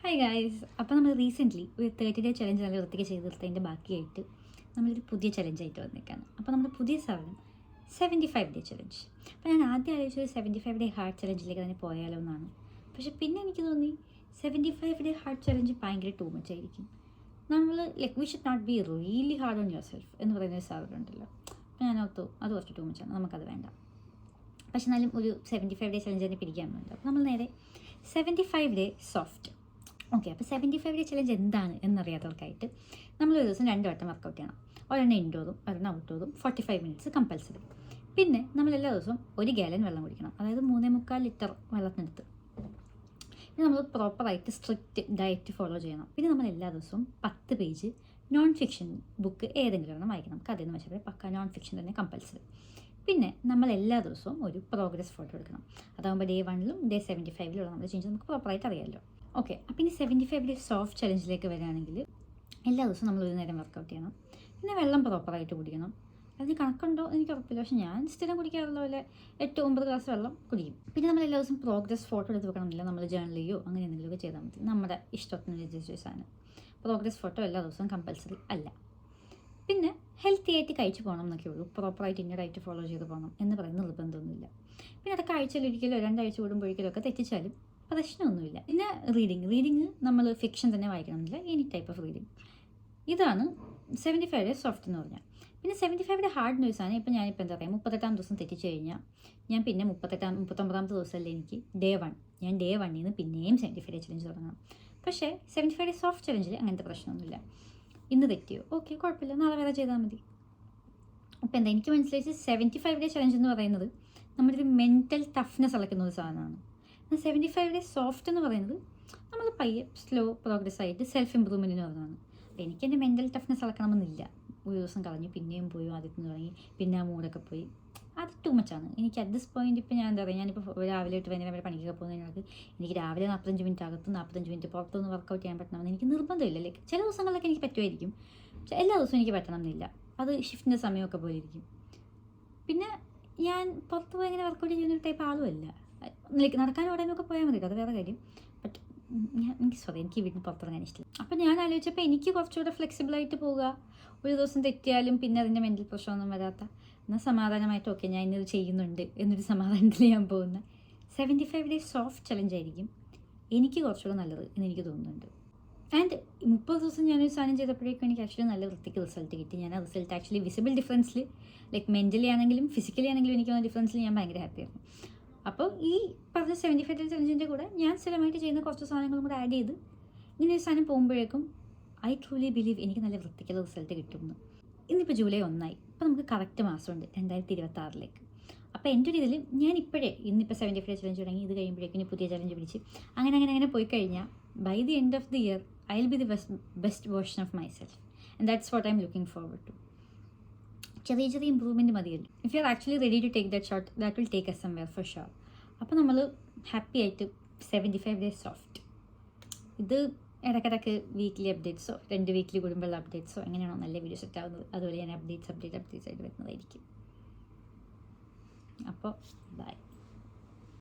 Hi guys. അപ്പോൾ നമ്മൾ recently ഒരു 30 ഡേ ചലഞ്ച് നല്ല വൃത്തിക്ക് ചെയ്ത് തീർത്തതിൻ്റെ ബാക്കിയായിട്ട് നമ്മളൊരു പുതിയ ചലഞ്ചായിട്ട് വന്നേക്കാണ്. അപ്പോൾ നമ്മുടെ പുതിയ സാധനം 75 ഡേ ചലഞ്ച്. അപ്പോൾ ഞാൻ ആദ്യം ആലോചിച്ചത് 75 ഡേ ഹാർട്ട് ചലഞ്ചിലേക്ക് തന്നെ പോയാലോ എന്നാണ്. പക്ഷേ പിന്നെ എനിക്ക് തോന്നി 75 ഡേ ഹാർട്ട് ചലഞ്ച് ഭയങ്കര ടൂ മച്ച് ആയിരിക്കും. നമ്മൾ we should not be really hard on yourself എന്ന് പറയുന്ന ഒരു സാധനം ഉണ്ടല്ലോ. അപ്പോൾ ഞാൻ ഓർത്തു അത് കുറച്ച് ടൂ മച്ചാണ്, നമുക്കത് വേണ്ട. പക്ഷെ എന്നാലും ഒരു 75 ഡേ ചലഞ്ച് തന്നെ പിടിക്കാൻ വേണ്ട. അപ്പോൾ നമ്മൾ നേരെ 75 ഡേ സോഫ്റ്റ്. ഓക്കെ, അപ്പോൾ 75 ഡേ ചലഞ്ച് എന്താണ് എന്നറിയാത്തവർക്കായിട്ട് നമ്മളൊരു ദിവസം 2 വട്ടം വർക്കൗട്ട് ചെയ്യണം. ഒരെണ്ണം ഇൻഡോറും ഒരെണ്ണം ഔട്ട്ഡോറും 45 മിനിറ്റ്സ് കമ്പൽസറി. പിന്നെ നമ്മൾ എല്ലാ ദിവസവും 1 ഗാലൻ വെള്ളം കുടിക്കണം, അതായത് 3.25 ലിറ്റർ വെള്ളത്തിനടുത്ത്. പിന്നെ നമ്മൾ പ്രോപ്പറായിട്ട് സ്ട്രിക്റ്റ് ഡയറ്റ് ഫോളോ ചെയ്യണം. പിന്നെ നമ്മൾ എല്ലാ ദിവസവും 10 പേജ് നോൺ ഫിക്ഷൻ ബുക്ക് ഏതെങ്കിലും ഒരെണ്ണം വായിക്കണം. കഥയിൽ നിന്ന് വെച്ചാൽ പക്ക നോൺ ഫിക്ഷൻ തന്നെ കമ്പൽസറി. പിന്നെ നമ്മൾ എല്ലാ ദിവസവും ഒരു പ്രോഗ്രസ് ഫോട്ടോ എടുക്കണം. അതാകുമ്പോൾ ഡേ 1ലും ഡേ 75ലുള്ള നമ്മൾ ചേഞ്ച് നമുക്ക് പ്രോപ്പറായിട്ട് അറിയാമല്ലോ. ഓക്കെ, അപ്പം ഇനി 75 ഡേ സോഫ്റ്റ് ചലഞ്ചിലേക്ക് വരികയാണെങ്കിൽ എല്ലാ ദിവസവും നമ്മൾ ഒരു നേരം വർക്കൗട്ട് ചെയ്യണം. പിന്നെ വെള്ളം പ്രോപ്പറായിട്ട് കുടിക്കണം. അതിന് കണക്കുണ്ടോ എനിക്ക് ഉറപ്പില്ല, പക്ഷേ ഞാൻ സ്ഥിരം കുടിക്കാറുള്ള പോലെ 8-9 ഗ്ലാസ് വെള്ളം കുടിക്കും. പിന്നെ നമ്മൾ എല്ലാ ദിവസവും പ്രോഗ്രസ് ഫോട്ടോ എടുത്ത് വെക്കണമെന്നില്ല, നമ്മൾ ജേർണൽ ചെയ്യോ അങ്ങനെ എന്തെങ്കിലുമൊക്കെ ചെയ്താൽ മതി. നമ്മുടെ ഇഷ്ടത്തിനനുസരിച്ച് സാധനം. പ്രോഗ്രസ് ഫോട്ടോ എല്ലാ ദിവസവും കമ്പൽസറി അല്ല. പിന്നെ ഹെൽത്തി ആയിട്ട് കഴിച്ച് പോകണം എന്നൊക്കെ ഉള്ളൂ. പ്രോപ്പറായിട്ട് ഇന്ന ഡയറ്റ് ഫോളോ ചെയ്ത് പോകണം എന്ന് പറയുന്ന നിർബന്ധമൊന്നുമില്ല. പിന്നെ അതൊക്കെ ആഴ്ചയിലൊരിക്കലോ 2 ആഴ്ച കൂടുമ്പോഴൊരിക്കലൊക്കെ തെറ്റിച്ചാലും പ്രശ്നമൊന്നുമില്ല. പിന്നെ റീഡിങ് നമ്മൾ ഫിക്ഷൻ തന്നെ വായിക്കണമെന്നില്ല, എനി ടൈപ്പ് ഓഫ് റീഡിങ്. ഇതാണ് 75 ഡേ സോഫ്റ്റ് എന്ന് പറഞ്ഞാൽ. പിന്നെ 75 ഡേ ഹാർഡ് ന്യൂസാണ്. ഇപ്പം ഞാനിപ്പോൾ എന്താ പറയുക, 38-ാം ദിവസം തെറ്റിച്ച് കഴിഞ്ഞാൽ ഞാൻ പിന്നെ 39-ാമത്തെ ദിവസമല്ലേ എനിക്ക് ഡേ 1. ഞാൻ ഡേ 1ൽ നിന്ന് പിന്നെയും 75 ഡേ ചലഞ്ച് തുടങ്ങണം. പക്ഷേ 75 ഡേ സോഫ്റ്റ് ചലഞ്ചിൽ അങ്ങനത്തെ പ്രശ്നമൊന്നുമില്ല. ഇന്ന് തെറ്റിയോ, ഓക്കെ, കുഴപ്പമില്ല, നാളെ വേറെ ചെയ്താൽ മതി. അപ്പോൾ എന്താ എനിക്ക് മനസ്സിലായി, 75 ഡേ ചലഞ്ച് എന്ന് പറയുന്നത് നമ്മുടെ ഒരു മെൻറ്റൽ ടഫ്നെസ് അളക്കുന്ന ഒരു സാധനമാണ്. 75 ഡേ സോഫ്റ്റ് എന്ന് പറയുന്നത് നമ്മൾ പയ്യെ സ്ലോ പ്രോഗ്രസ് ആയിട്ട് സെൽഫ് ഇമ്പ്രൂവ്മെൻറ്റിന് പറഞ്ഞതാണ്. അപ്പോൾ എനിക്ക് എൻ്റെ മെൻറ്റൽ ടഫ്നെസ് അളക്കണമെന്നില്ല. ഒരു ദിവസം കളഞ്ഞു പിന്നെയും പോയി ആദ്യത്തിന് തുടങ്ങി, പിന്നെ ആ മൂടൊക്കെ പോയി, അത് ടു മച്ചാണ് എനിക്ക് അറ്റ് ദിസ് പോയിന്റ്. ഇപ്പോൾ ഞാൻ എന്താ പറയുക, ഞാനിപ്പോൾ രാവിലെ തൊട്ട് വൈകുന്നേരം വരെ പണിക്കൊക്കെ പോകുന്നതിനകത്ത് എനിക്ക് രാവിലെ 45 മിനിറ്റ് അകത്ത് 45 മിനിറ്റ് പുറത്തൊന്ന് വർക്കൗട്ട് ചെയ്യാൻ പറ്റണമെന്ന് എനിക്ക് നിർബന്ധമില്ല. ലൈക്ക് ചില ദിവസങ്ങളിലൊക്കെ എനിക്ക് പറ്റുമായിരിക്കും, പക്ഷേ എല്ലാ ദിവസവും എനിക്ക് പറ്റണമെന്നില്ല. അത് ഷിഫ്റ്റിൻ്റെ സമയമൊക്കെ പോലെ ഇരിക്കും. പിന്നെ ഞാൻ പുറത്ത് പോയി ഇങ്ങനെ വർക്കൗട്ട് ചെയ്യുന്നൊരു ടൈപ്പ് ആളുമല്ല. ലൈക്ക് നടക്കാനും ഓടാനൊക്കെ പോയാൽ മതി, അത് വേറെ കാര്യം. ബട്ട് എനിക്ക് വീട്ടിൽ പുറത്തിറങ്ങാൻ ഇഷ്ടമില്ല. അപ്പോൾ ഞാൻ ആലോചിച്ചപ്പോൾ എനിക്ക് കുറച്ചുകൂടെ ഫ്ലെക്സിബിളായിട്ട് പോവുക, ഒരു ദിവസം തെറ്റിയാലും പിന്നെ അതിൻ്റെ മെൻ്റൽ പ്രശ്നമൊന്നും വരാത്ത, എന്നാൽ സമാധാനമായിട്ട് ഓക്കെ ഞാൻ ഇന്നത് ചെയ്യുന്നുണ്ട് എന്നൊരു സമാധാനത്തിൽ ഞാൻ പോകുന്ന 75 ഡേ സോഫ്റ്റ് ചലഞ്ച് ആയിരിക്കും എനിക്ക് കുറച്ചുകൂടെ നല്ലത് എന്ന് എനിക്ക് തോന്നുന്നുണ്ട്. ആൻഡ് 30 ദിവസം ഞാനൊരു സാധനം ചെയ്തപ്പോഴേക്കും എനിക്ക് ആക്ച്വലി നല്ല വൃത്തിക്ക് റിസൾട്ട് കിട്ടി. ഞാൻ ആ റിസൾട്ട് ആക്ച്വലി വിസിബിൾ ഡിഫറൻസിൽ, ലൈക്ക് മെൻ്റലി ആണെങ്കിലും ഫിസിക്കലി ആണെങ്കിലും എനിക്ക് തോന്നുന്ന ഡിഫറൻസിൽ ഞാൻ ഭയങ്കര ഹാപ്പിയായിരുന്നു. അപ്പോൾ ഈ പറഞ്ഞ 75 ഡേ ചലഞ്ചിൻ്റെ കൂടെ ഞാൻ സ്ഥിരമായിട്ട് ചെയ്യുന്ന കുറച്ച് സാധനങ്ങളും കൂടെ ആഡ് ചെയ്ത് ഇങ്ങനെ ഒരു സാധനം പോകുമ്പോഴേക്കും ഐ ട്രൂലി ബിലീവ് എനിക്ക് നല്ല വൃത്തിക്കുള്ള റിസൾട്ട് കിട്ടുമെന്ന്. ഇന്നിപ്പോൾ ജൂലൈ 1 അപ്പോൾ നമുക്ക് കറക്റ്റ് മാസമുണ്ട് 2026. അപ്പോൾ എൻ്റെ ഒരു ഇതിൽ ഞാൻ ഇന്നിപ്പോൾ 75 ഡേ ചലഞ്ച് തുടങ്ങി, ഇത് കഴിയുമ്പോഴേക്കും ഇനി പുതിയ ചലഞ്ച് പിടിച്ച് അങ്ങനെ പോയി കഴിഞ്ഞാൽ by the end of the year I will be the best version of myself. And that's what I am looking forward to. ചെറിയ ഇമ്പ്രൂവ്മെൻറ്റ് മതിയല്ലോ. If you are actually ready to take that shot, that will take us somewhere for sure. അപ്പോൾ നമ്മൾ happy ആയിട്ട് 75 day soft. ഇത് ഇടയ്ക്കിടയ്ക്ക് weekly അപ്ഡേറ്റ്സോ 2 weekly കൂടുമ്പോഴുള്ള അപ്ഡേറ്റ്സോ എങ്ങനെയാണോ നല്ല video set ആവുന്നത് അതുപോലെ ഞാൻ അപ്ഡേറ്റ്സ് ആയിട്ട് വരുന്നതായിരിക്കും. അപ്പോൾ ബൈ.